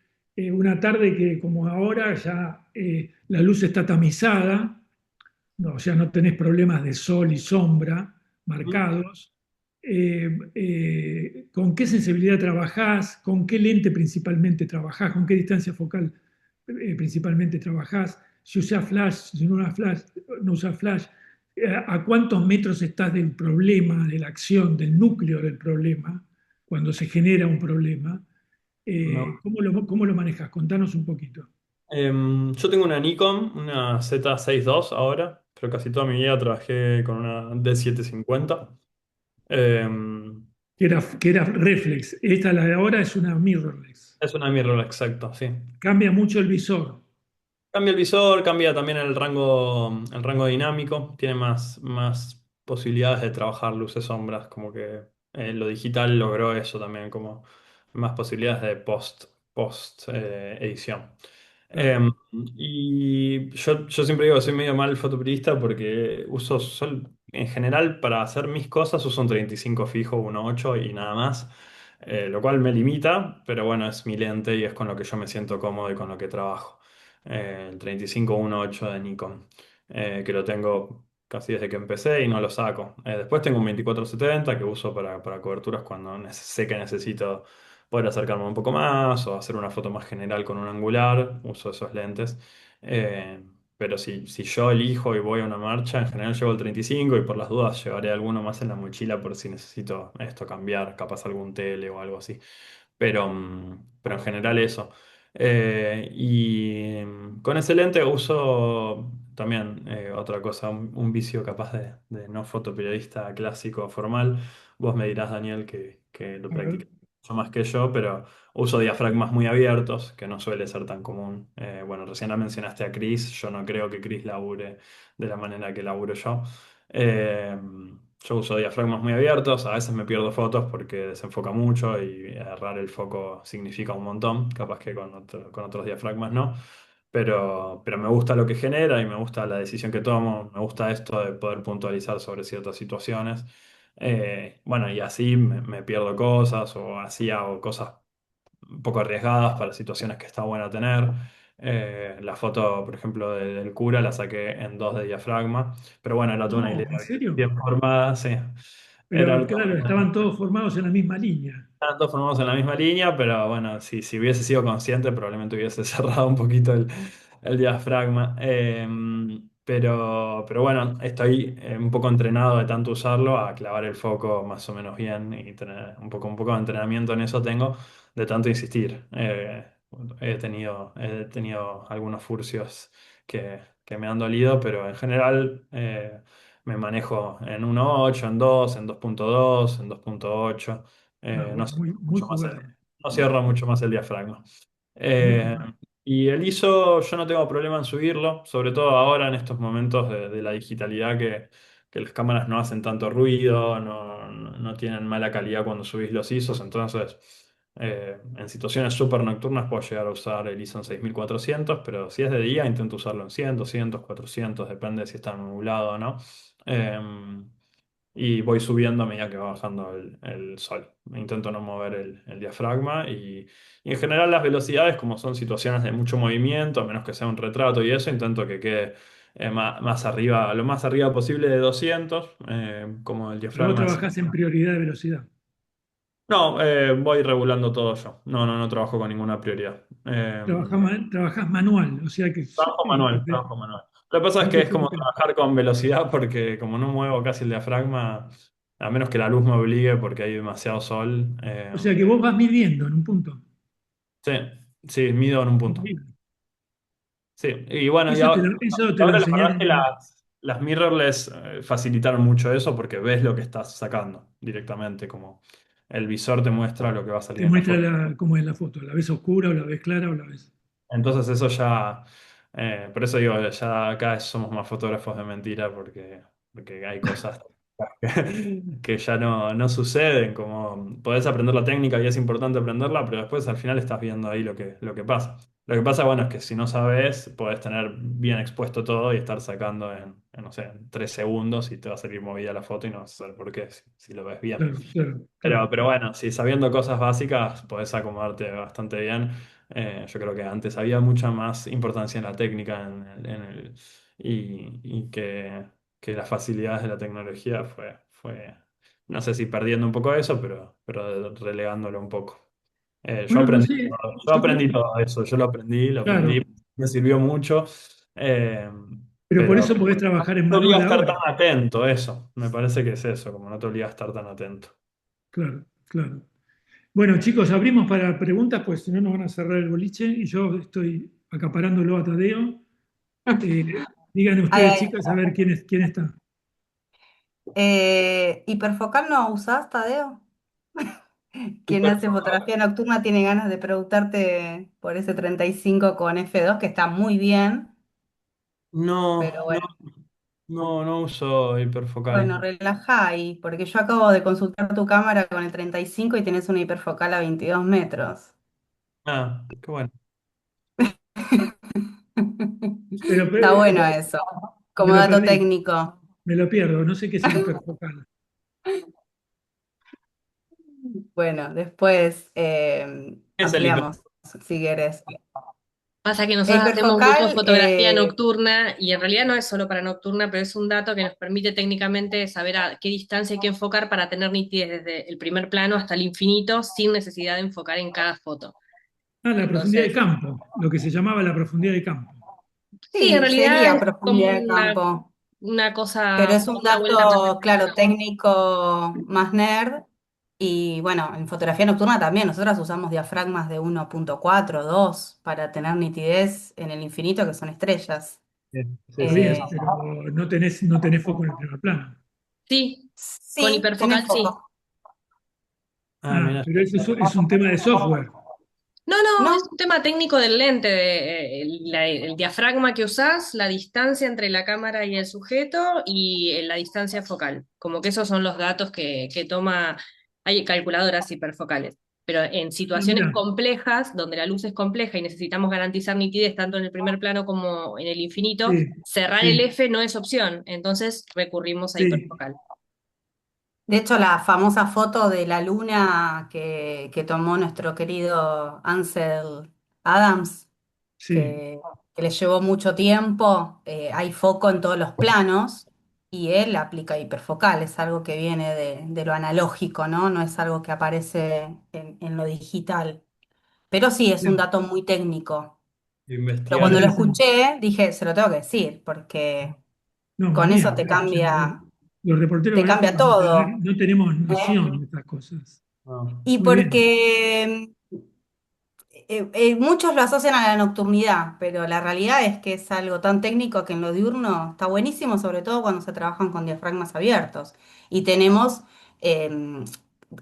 S7: una tarde que como ahora ya la luz está tamizada, no, ya no tenés problemas de sol y sombra
S4: Ujú.
S7: marcados. ¿Con qué sensibilidad trabajás? ¿Con qué lente principalmente trabajás? ¿Con qué distancia focal principalmente trabajás? Si usás flash, si no usás flash, no usás flash. ¿A cuántos metros estás del problema, de la acción, del núcleo del problema, cuando se genera un problema?
S4: No.
S7: ¿Cómo lo manejas? Contanos un poquito.
S4: Yo tengo una Nikon, una Z62 ahora, pero casi toda mi vida trabajé con una D750. Em,
S7: Que era reflex. Esta, la de ahora, es una mirrorless.
S4: es una mirrorless, exacto, sí.
S7: Cambia mucho el visor.
S4: Cambia el visor, cambia también el rango dinámico, tiene más posibilidades de trabajar luces, sombras, como que lo digital logró eso también, como más posibilidades de post edición.
S7: Claro.
S4: Y yo siempre digo que soy medio mal fotoperiodista porque en general para hacer mis cosas uso un 35 fijo, 1.8 y nada más, lo cual me limita, pero bueno, es mi lente y es con lo que yo me siento cómodo y con lo que trabajo. El 35-1.8 de Nikon, que lo tengo casi desde que empecé y no lo saco. Después tengo un 24-70 que uso para coberturas cuando sé que necesito poder acercarme un poco más o hacer una foto más general con un angular, uso esos lentes. Eh, pero si yo elijo y voy a una marcha, en general llevo el 35 y por las dudas llevaré alguno más en la mochila por si necesito esto cambiar, capaz algún tele o algo así. Pero en general eso. Y con ese lente uso también otra cosa, un vicio capaz de no fotoperiodista clásico formal. Vos me dirás, Daniel, que lo
S7: A ver,
S4: practicas mucho más que yo, pero uso diafragmas muy abiertos, que no suele ser tan común. Bueno, recién la mencionaste a Chris, yo no creo que Chris labure de la manera que laburo yo. Eh, yo uso diafragmas muy abiertos, a veces me pierdo fotos porque desenfoca mucho y errar el foco significa un montón, capaz que con otros diafragmas no, pero me gusta lo que genera y me gusta la decisión que tomo, me gusta esto de poder puntualizar sobre ciertas situaciones. Bueno, y así me pierdo cosas o así hago cosas un poco arriesgadas para situaciones que está bueno tener. La foto, por ejemplo, del cura la saqué en 2 de diafragma, pero bueno, era toda una
S7: no,
S4: idea
S7: ¿en serio?
S4: bien formada, sí.
S7: Pero
S4: Era
S7: claro, estaban todos formados en la misma línea.
S4: estaban todos formados en la misma línea, pero bueno, si hubiese sido consciente, probablemente hubiese cerrado un poquito el diafragma. pero bueno, estoy un poco entrenado de tanto usarlo a clavar el foco más o menos bien y tener un poco de entrenamiento en eso tengo de tanto insistir. He tenido algunos furcios que me han dolido, pero en general me manejo en 1.8, en 2, en 2.2, en 2.8. No
S7: Bueno,
S4: cierro
S7: muy
S4: mucho más
S7: jugado.
S4: no cierro mucho más el diafragma.
S7: Muy
S4: Eh,
S7: jugado.
S4: y el ISO yo no tengo problema en subirlo, sobre todo ahora en estos momentos de la digitalidad que las cámaras no hacen tanto ruido, no tienen mala calidad cuando subís los ISOs, entonces en situaciones súper nocturnas puedo llegar a usar el ISO en 6400, pero si es de día intento usarlo en 100, 200, 400, depende de si está nublado o no. Y voy subiendo a medida que va bajando el sol. Intento no mover el diafragma y en general las velocidades, como son situaciones de mucho movimiento, a menos que sea un retrato y eso, intento que quede más arriba, lo más arriba posible de 200, como el
S7: Pero vos
S4: diafragma es...
S7: trabajás en prioridad de velocidad.
S4: No, voy regulando todo yo. No trabajo con ninguna prioridad.
S7: Trabajás manual, o sea que
S4: Trabajo manual, trabajo manual. Lo que pasa es
S7: no
S4: que
S7: te
S4: es como
S7: equivocás.
S4: trabajar con velocidad porque como no muevo casi el diafragma, a menos que la luz me obligue porque hay demasiado sol.
S7: O sea que vos vas midiendo en un punto.
S4: Sí, sí, mido en un punto.
S7: Increíble.
S4: Sí, y bueno,
S7: Eso te lo
S4: ahora la verdad es
S7: enseñaron,
S4: que las mirrorless facilitaron mucho eso porque ves lo que estás sacando directamente, como el visor te muestra lo que va a salir
S7: te
S4: en la
S7: muestra
S4: foto.
S7: cómo es la foto. ¿La ves oscura o la ves clara o la ves?
S4: Entonces eso ya, por eso digo, ya cada vez somos más fotógrafos de mentira porque hay cosas que ya no suceden, como podés aprender la técnica y es importante aprenderla, pero después al final estás viendo ahí lo que pasa. Lo que pasa, bueno, es que si no sabes, podés tener bien expuesto todo y estar sacando no sé, en 3 segundos y te va a salir movida la foto y no vas a saber por qué, si lo ves bien.
S7: Claro, claro, claro.
S4: Pero bueno, si sabiendo cosas básicas podés acomodarte bastante bien. Yo creo que antes había mucha más importancia en la técnica y que las facilidades de la tecnología no sé si perdiendo un poco eso, pero relegándolo un poco.
S7: Bueno, no sé,
S4: Yo
S7: yo creo,
S4: aprendí todo eso, yo lo aprendí,
S7: claro,
S4: me sirvió mucho, eh,
S7: pero por
S4: pero
S7: eso podés trabajar en
S4: no te obliga a
S7: manual
S4: estar tan
S7: ahora.
S4: atento, eso, me parece que es eso, como no te obliga a estar tan atento.
S7: Claro, claro. Bueno, chicos, abrimos para preguntas, pues si no nos van a cerrar el boliche y yo estoy acaparándolo a Tadeo. Digan
S1: Ay,
S7: ustedes,
S1: ay.
S7: chicas, a ver quién está.
S1: ¿Hiperfocal no usás, Tadeo? Quien hace
S4: Hiperfocal.
S1: fotografía nocturna tiene ganas de preguntarte por ese 35 con F2, que está muy bien, pero
S4: No, no,
S1: bueno,
S4: no uso
S1: bueno,
S4: hiperfocal.
S1: relaja ahí, porque yo acabo de consultar tu cámara con el 35 y tenés una hiperfocal a 22 metros.
S4: Ah, qué bueno.
S7: Pero
S1: Está bueno eso,
S7: me
S1: como
S7: lo
S1: dato
S7: perdí,
S1: técnico.
S7: me lo pierdo, no sé qué es el hiperfocal.
S1: Bueno, después
S4: ¿Qué es el
S1: ampliamos, si querés.
S6: Pasa que
S1: El
S6: nosotros hacemos mucho
S1: hiperfocal,
S6: fotografía nocturna y en realidad no es solo para nocturna, pero es un dato que nos permite técnicamente saber a qué distancia hay que enfocar para tener nitidez desde el primer plano hasta el infinito sin necesidad de enfocar en cada foto.
S7: La profundidad de
S6: Entonces,
S7: campo, lo que se llamaba la profundidad de campo.
S6: sí, en
S1: sí,
S6: realidad
S1: sería
S6: es como
S1: profundidad de campo.
S6: una
S1: Pero
S6: cosa,
S1: es un
S6: una vuelta más
S1: dato, claro,
S6: específica.
S1: técnico más nerd. Y bueno, en fotografía nocturna también, nosotras usamos diafragmas de 1.4, 2 para tener nitidez en el infinito, que son estrellas.
S4: Sí, sí,
S7: Está
S4: sí,
S7: bien,
S1: Eh,
S4: eso.
S7: pero no tenés foco en el primer plano.
S6: Sí, con
S1: sí, tenés
S6: hiperfocal sí.
S1: foco.
S4: Ah, mira.
S7: Pero eso es un tema de software.
S6: No, es
S1: ¿No?
S6: un tema técnico del lente, el diafragma que usás, la distancia entre la cámara y el sujeto y la distancia focal. Como que esos son los datos que toma, hay calculadoras hiperfocales. Pero en
S7: Ah,
S6: situaciones
S7: mirá,
S6: complejas, donde la luz es compleja y necesitamos garantizar nitidez tanto en el primer plano como en el infinito,
S7: sí,
S6: cerrar el
S7: sí,
S6: F no es opción, entonces recurrimos a
S7: sí,
S6: hiperfocal.
S1: De hecho, la famosa foto de la luna que tomó nuestro querido Ansel Adams,
S7: sí.
S1: que le llevó mucho tiempo, hay foco en todos los planos y él aplica hiperfocal, es algo que viene de lo analógico, ¿no? No es algo que aparece en lo digital. Pero sí, es un
S7: Bien.
S1: dato muy técnico. Pero
S7: Ahora
S1: cuando
S4: Investigar.
S1: lo
S7: decimos,
S1: escuché, dije, se lo tengo que decir, porque
S7: no, muy
S1: con eso
S7: bien, pero los reporteros
S1: te
S7: a veces
S1: cambia todo.
S7: no tenemos
S1: ¿Eh?
S7: noción de estas cosas.
S4: Ah,
S1: Y
S7: Muy bien.
S1: porque muchos lo asocian a la nocturnidad, pero la realidad es que es algo tan técnico que en lo diurno está buenísimo, sobre todo cuando se trabajan con diafragmas abiertos. Y tenemos, eh,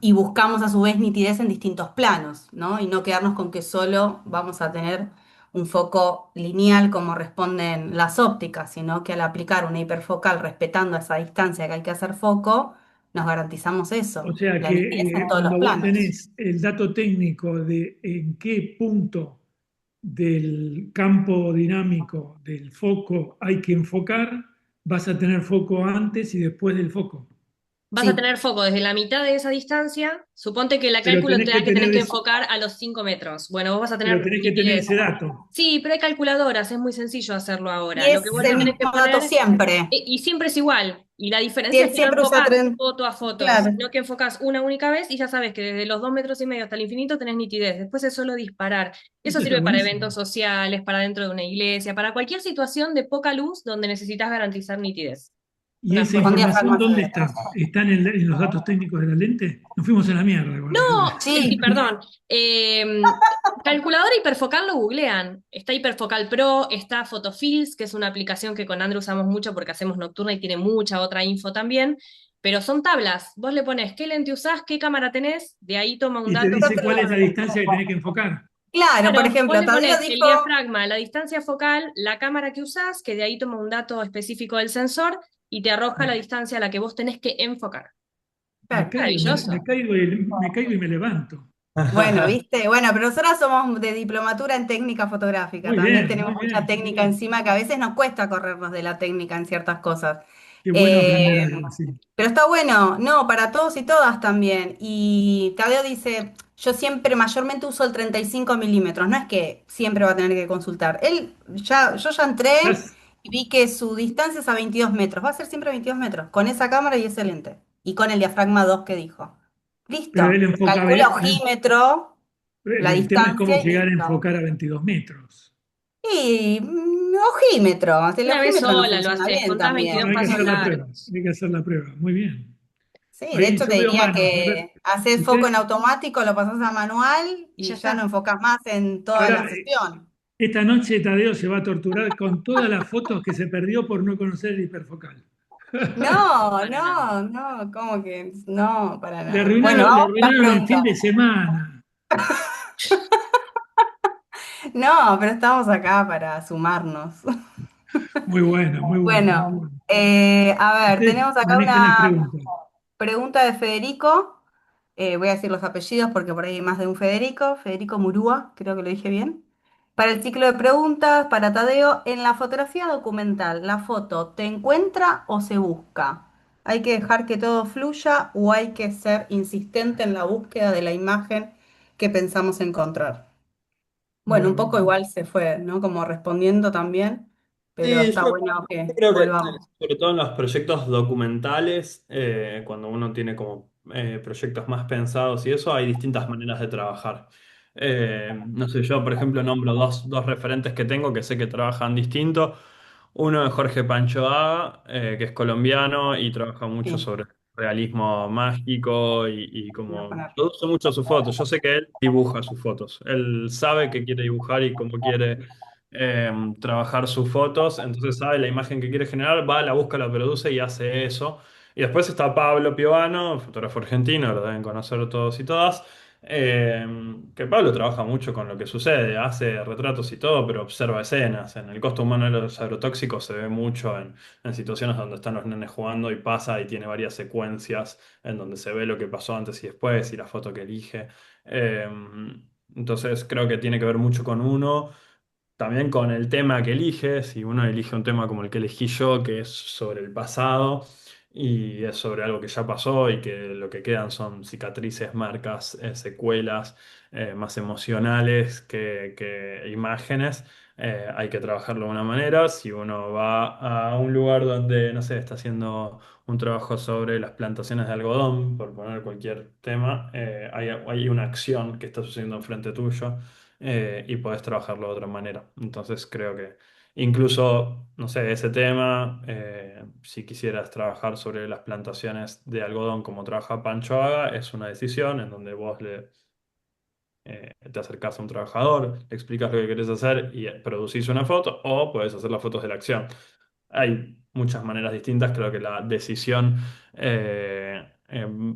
S1: y buscamos a su vez nitidez en distintos planos, ¿no? Y no quedarnos con que solo vamos a tener un foco lineal como responden las ópticas, sino que al aplicar una hiperfocal respetando esa distancia que hay que hacer foco, nos garantizamos
S7: O
S1: eso,
S7: sea
S1: la nitidez
S7: que
S1: en todos los
S7: cuando vos
S1: planos.
S7: tenés el dato técnico de en qué punto del campo dinámico del foco hay que enfocar, vas a tener foco antes y después del foco.
S6: Vas a
S1: Sí.
S6: tener foco desde la mitad de esa distancia. Suponte que el
S7: Pero
S6: cálculo
S7: tenés
S6: te
S7: que
S6: da que tenés
S7: tener,
S6: que enfocar a los 5 metros. Bueno, vos vas a
S7: pero
S6: tener
S7: tenés que tener
S6: nitidez.
S7: ese dato.
S6: Sí, pero hay calculadoras, es muy sencillo hacerlo
S1: Y
S6: ahora. Lo que
S1: es
S6: vos le
S1: el
S6: tenés que
S1: mismo dato
S6: poner,
S1: siempre.
S6: y siempre es igual. Y la
S1: Si
S6: diferencia es
S1: él
S6: que no
S1: siempre usa
S6: enfocás
S1: tren,
S6: foto a foto,
S1: claro.
S6: sino que enfocás una única vez y ya sabes que desde los 2,5 metros hasta el infinito tenés nitidez. Después es solo disparar. Eso
S7: Esto está
S6: sirve para
S7: buenísimo.
S6: eventos sociales, para dentro de una iglesia, para cualquier situación de poca luz donde necesitas garantizar nitidez.
S7: ¿Y
S6: Una
S7: esa
S6: foto.
S1: Con
S7: información
S1: diafragmas
S7: dónde
S1: abiertos.
S7: está? ¿Está en los datos técnicos de la lente? Nos fuimos a la mierda con
S6: No,
S7: esto.
S6: sí,
S1: Sí,
S6: perdón. Calculadora hiperfocal lo googlean. Está Hiperfocal Pro, está Photofills, que es una aplicación que con Android usamos mucho porque hacemos nocturna y tiene mucha otra info también. Pero son tablas. Vos le pones qué lente usás, qué cámara tenés, de ahí toma un
S7: Y te
S6: dato.
S7: dice cuál es la distancia que tenés que enfocar.
S1: claro, por
S6: Claro, vos
S1: ejemplo,
S6: le
S1: Tadeo
S6: pones el
S1: dijo,
S6: diafragma, la distancia focal, la cámara que usás, que de ahí toma un dato específico del sensor y te arroja la distancia a la que vos tenés que enfocar.
S7: Me
S1: claro,
S7: caigo,
S6: Maravilloso.
S7: me caigo y me levanto.
S1: bueno, viste, bueno, pero nosotras somos de diplomatura en técnica fotográfica, también tenemos
S7: Muy
S1: mucha
S7: bien.
S1: técnica encima que a veces nos cuesta corrernos de la técnica en ciertas cosas.
S7: Qué bueno aprender
S1: Eh,
S7: algo así.
S1: pero está bueno, no, para todos y todas también. Y Tadeo dice, yo siempre mayormente uso el 35 milímetros, no es que siempre va a tener que consultar. Yo ya
S7: Ya
S1: entré
S7: s-
S1: y vi que su distancia es a 22 metros, va a ser siempre 22 metros, con esa cámara y ese lente, y con el diafragma 2 que dijo.
S7: pero él
S1: Listo,
S7: enfoca,
S1: calcula ojímetro, la
S7: el tema es cómo
S1: distancia y
S7: llegar a
S1: listo.
S7: enfocar a 22 metros.
S1: Y ojímetro, el
S6: Una vez
S1: ojímetro no
S6: sola lo
S1: funciona
S6: haces,
S1: bien
S6: contás
S7: Bueno,
S6: 22
S1: también.
S7: hay que
S6: pasos
S7: hacer la prueba,
S6: largos.
S7: hay que hacer la prueba. Muy bien.
S1: Sí, de
S7: Ahí
S1: hecho te
S7: yo veo
S1: diría
S7: manos. A ver,
S1: que haces foco en
S7: usted,
S1: automático, lo pasas a manual
S6: Y ya
S1: y ya no
S6: está.
S1: enfocas más en toda
S7: ahora,
S1: la sesión.
S7: esta noche Tadeo se va a torturar con todas las fotos que se perdió por no conocer el hiperfocal.
S1: No,
S6: Para nada.
S1: no, no, ¿cómo que? No, para
S7: Le
S1: nada. Bueno,
S7: arruinaron, le
S1: vamos con las
S7: arruinaron el fin
S1: preguntas.
S7: de semana.
S1: No, pero estamos acá para sumarnos.
S7: Muy bueno, muy bueno, muy
S1: Bueno,
S7: bueno.
S1: a ver,
S7: Ustedes
S1: tenemos acá
S7: manejan las
S1: una
S7: preguntas.
S1: pregunta de Federico. Voy a decir los apellidos porque por ahí hay más de un Federico. Federico Murúa, creo que lo dije bien. Para el ciclo de preguntas, para Tadeo, en la fotografía documental, ¿la foto te encuentra o se busca? ¿Hay que dejar que todo fluya o hay que ser insistente en la búsqueda de la imagen que pensamos encontrar? Bueno, un
S7: Bueno,
S1: poco igual se fue, ¿no? Como respondiendo también, pero
S4: Sí,
S1: está bueno
S4: yo
S1: que
S4: creo que
S1: volvamos.
S4: sobre todo en los proyectos documentales, cuando uno tiene como proyectos más pensados y eso, hay distintas maneras de trabajar. No sé, yo por ejemplo nombro dos referentes que tengo que sé que trabajan distinto. Uno es Jorge Panchoa, que es colombiano y trabaja mucho
S1: Sí,
S4: sobre realismo mágico y
S1: voy a
S4: como
S1: poner.
S4: produce mucho sus fotos. Yo sé que él dibuja sus fotos. Él sabe qué quiere dibujar y cómo quiere trabajar sus fotos, entonces sabe la imagen que quiere generar, va, la busca, la produce y hace eso. Y después está Pablo Piovano, fotógrafo argentino, lo deben conocer todos y todas, eh, que Pablo trabaja mucho con lo que sucede, hace retratos y todo, pero observa escenas. En el costo humano de los agrotóxicos se ve mucho en situaciones donde están los nenes jugando y pasa y tiene varias secuencias en donde se ve lo que pasó antes y después y la foto que elige. Eh, entonces creo que tiene que ver mucho con uno. También con el tema que elige, si uno elige un tema como el que elegí yo, que es sobre el pasado y es sobre algo que ya pasó y que lo que quedan son cicatrices, marcas, secuelas más emocionales que imágenes, hay que trabajarlo de una manera. Si uno va a un lugar donde, no sé, está haciendo un trabajo sobre las plantaciones de algodón, por poner cualquier tema, hay una acción que está sucediendo enfrente tuyo y podés trabajarlo de otra manera. Entonces creo que incluso, no sé, ese tema, si quisieras trabajar sobre las plantaciones de algodón como trabaja Pancho Haga, es una decisión en donde vos te acercás a un trabajador, le explicas lo que querés hacer y producís una foto, o podés hacer las fotos de la acción. Hay muchas maneras distintas, creo que la decisión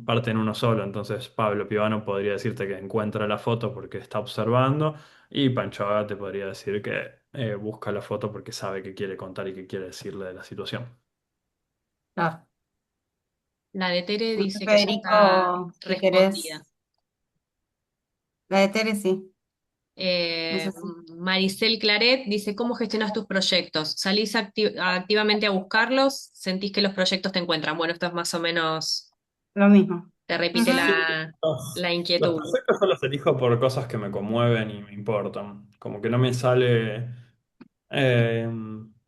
S4: parte en uno solo. Entonces Pablo Pivano podría decirte que encuentra la foto porque está observando, y Pancho Haga te podría decir que busca la foto porque sabe qué quiere contar y qué quiere decirle de la situación.
S1: Claro.
S6: La de Tere
S1: No sé,
S6: dice que ya está
S1: Federico, si
S6: respondida.
S1: querés. La de Tere, sí. No
S6: Eh,
S1: sé si.
S6: Maricel Claret dice, ¿cómo gestionas tus proyectos? ¿Salís activamente a buscarlos? ¿Sentís que los proyectos te encuentran? Bueno, esto es más o menos,
S1: Lo mismo.
S6: te repite
S1: Ujú.
S6: la
S4: Los
S6: inquietud.
S4: proyectos yo los elijo por cosas que me conmueven y me importan. Como que no me sale eh,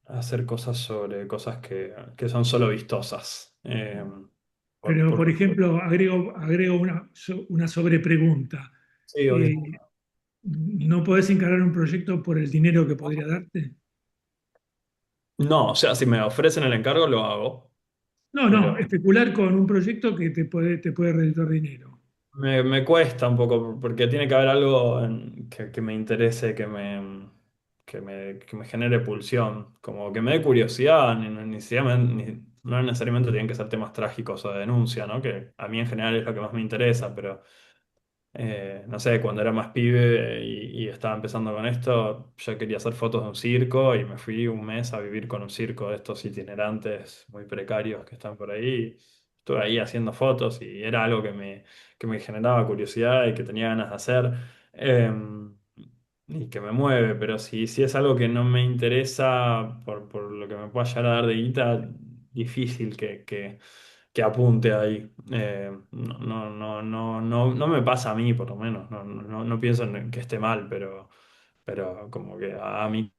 S4: hacer cosas sobre cosas que son solo vistosas. Por,
S7: Pero, por
S4: por-
S7: ejemplo, agrego una sobrepregunta.
S4: sí, obvio.
S7: Eh, ¿No podés encarar un proyecto por el dinero que podría darte?
S4: No, o sea, si me ofrecen el encargo lo hago,
S7: No, no,
S4: pero
S7: especular con un proyecto que te puede redituar dinero.
S4: me cuesta un poco porque tiene que haber algo que me interese, que me genere pulsión, como que me dé curiosidad, no necesariamente tienen que ser temas trágicos o de denuncia, ¿no? Que a mí en general es lo que más me interesa, pero no sé, cuando era más pibe y estaba empezando con esto, yo quería hacer fotos de un circo y me fui un mes a vivir con un circo de estos itinerantes muy precarios que están por ahí. Estuve ahí haciendo fotos y era algo que me generaba curiosidad y que tenía ganas de hacer, eh, y que me mueve, pero si es algo que no me interesa por lo que me pueda llegar a dar de guita, difícil que apunte ahí. No me pasa a mí, por lo menos. No pienso en que esté mal, pero como que a mí